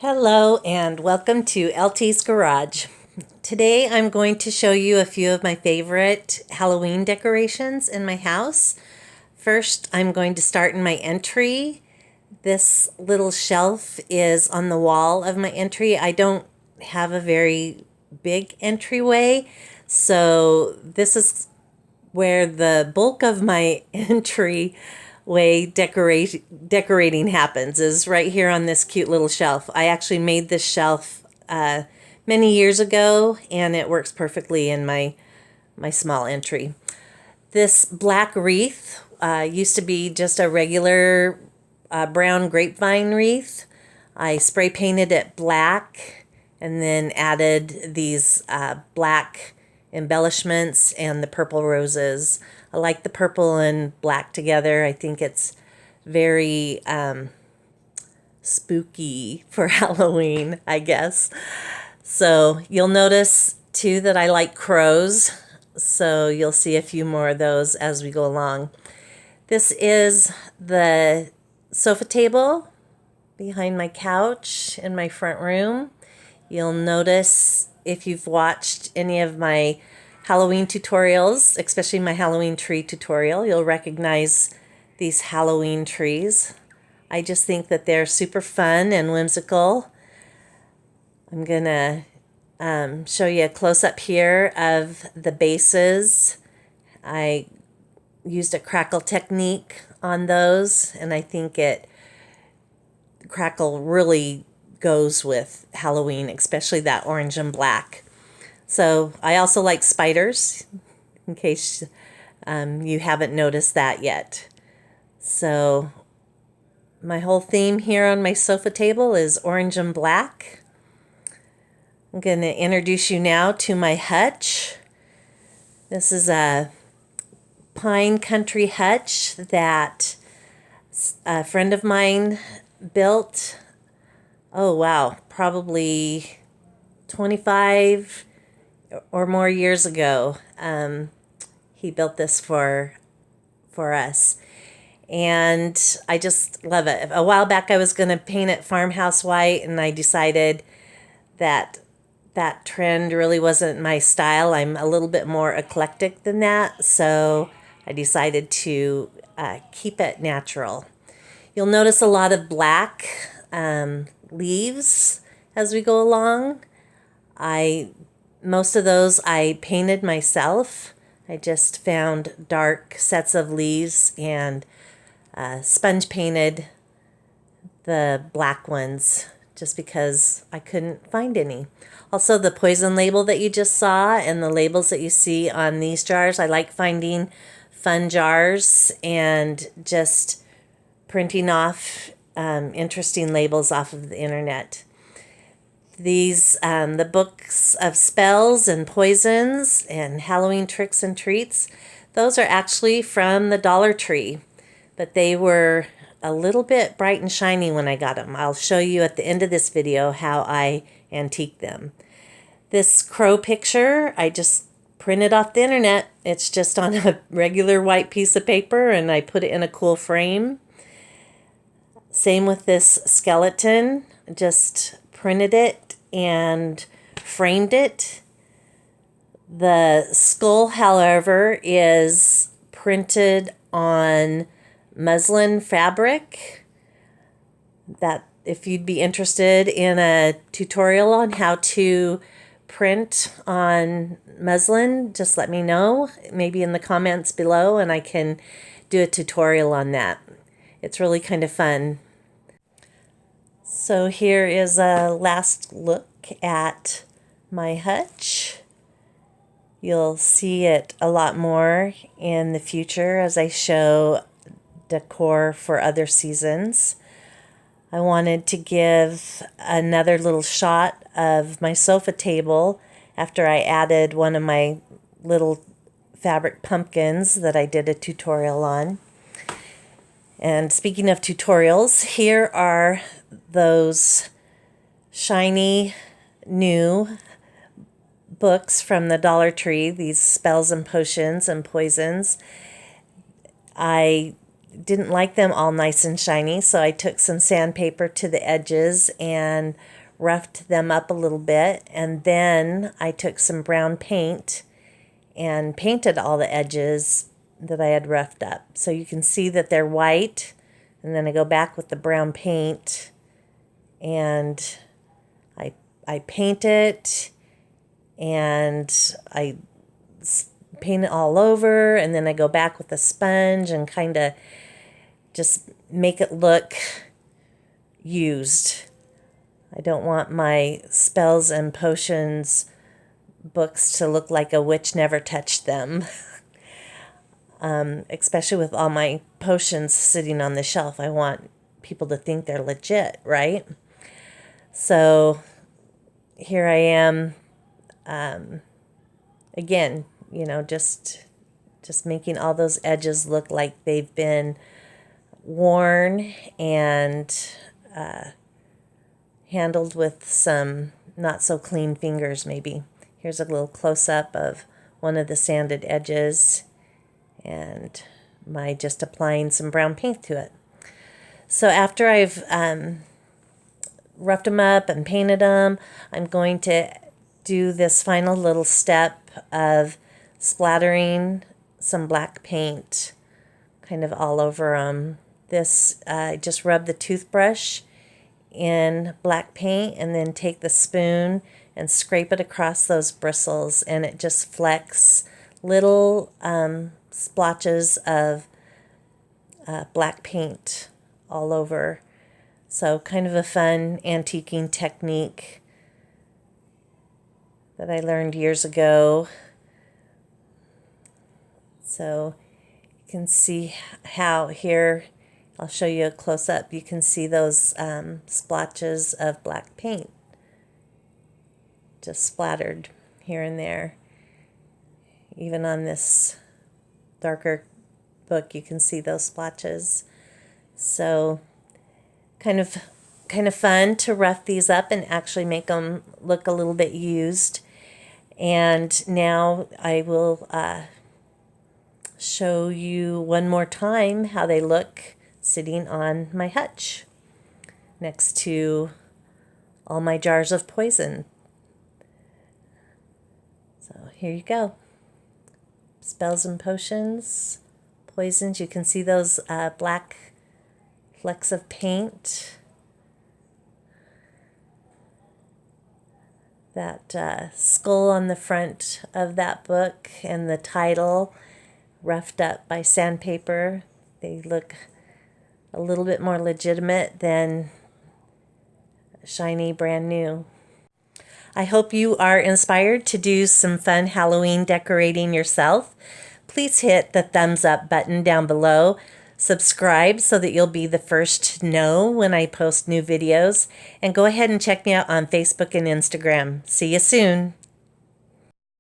Hello and welcome to LT's Garage. Today I'm going to show you a few of my favorite Halloween decorations in my house. First, I'm going to start in my entry. This little shelf is on the wall of my entry. I don't have a very big entryway, so this is where the bulk of my entryway decorating happens, is right here on this cute little shelf. I actually made this shelf many years ago, and it works perfectly in my small entry. This black wreath used to be just a regular brown grapevine wreath. I spray painted it black and then added these black embellishments and the purple roses. I like the purple and black together. I think it's very spooky for Halloween, I guess. So you'll notice too that I like crows. So you'll see a few more of those as we go along. This is the sofa table behind my couch in my front room. You'll notice if you've watched any of my Halloween tutorials, especially my Halloween tree tutorial, you'll recognize these Halloween trees. I just think that they're super fun and whimsical. I'm gonna show you a close-up here of the bases. I used a crackle technique on those, and I think crackle really goes with Halloween, especially that orange and black. So I also like spiders, in case you haven't noticed that yet. So my whole theme here on my sofa table is orange and black. I'm going to introduce you now to my hutch. This is a pine country hutch that a friend of mine built. Oh wow, probably 25 or more years ago. He built this for us, and I just love it. A while back I was going to paint it farmhouse white, and I decided that trend really wasn't my style. I'm a little bit more eclectic than that, so I decided to keep it natural. You'll notice a lot of black leaves as we go along. Most of those I painted myself. I just found dark sets of leaves and sponge painted the black ones just because I couldn't find any. Also, the poison label that you just saw and the labels that you see on these jars, I like finding fun jars and just printing off interesting labels off of the internet. These, the books of spells and poisons and Halloween tricks and treats, those are actually from the Dollar Tree, but they were a little bit bright and shiny when I got them. I'll show you at the end of this video how I antique them. This crow picture, I just printed off the internet. It's just on a regular white piece of paper, and I put it in a cool frame. Same with this skeleton, just printed it and framed it. The skull, however, is printed on muslin fabric. That if you'd be interested in a tutorial on how to print on muslin, just let me know, maybe in the comments below, and I can do a tutorial on that. It's really kind of fun. So here is a last look at my hutch. You'll see it a lot more in the future as I show decor for other seasons. I wanted to give another little shot of my sofa table after I added one of my little fabric pumpkins that I did a tutorial on. And speaking of tutorials, here are those shiny new books from the Dollar Tree, these spells and potions and poisons. I didn't like them all nice and shiny, so I took some sandpaper to the edges and roughed them up a little bit, and then I took some brown paint and painted all the edges that I had roughed up. So you can see that they're white, and then I go back with the brown paint and I paint it, and I paint it all over, and then I go back with a sponge and kind of just make it look used. I don't want my spells and potions books to look like a witch never touched them. Especially with all my potions sitting on the shelf. I want people to think they're legit, right? So here I am, again, just making all those edges look like they've been worn and handled with some not so clean fingers maybe. Here's a little close-up of one of the sanded edges, and just applying some brown paint to it. So after I've roughed them up and painted them, I'm going to do this final little step of splattering some black paint kind of all over them. I just rub the toothbrush in black paint and then take the spoon and scrape it across those bristles, and it just flecks little splotches of black paint all over. So kind of a fun antiquing technique that I learned years ago. So you can see how here, I'll show you a close-up. You can see those splotches of black paint just splattered here and there. Even on this darker book, you can see those splotches. So kind of fun to rough these up and actually make them look a little bit used. And now I will show you one more time how they look sitting on my hutch next to all my jars of poison. So here you go. Spells and potions, poisons. You can see those black flecks of paint. That skull on the front of that book and the title roughed up by sandpaper. They look a little bit more legitimate than shiny brand new. I hope you are inspired to do some fun Halloween decorating yourself. Please hit the thumbs up button down below. Subscribe so that you'll be the first to know when I post new videos. And go ahead and check me out on Facebook and Instagram. See you soon.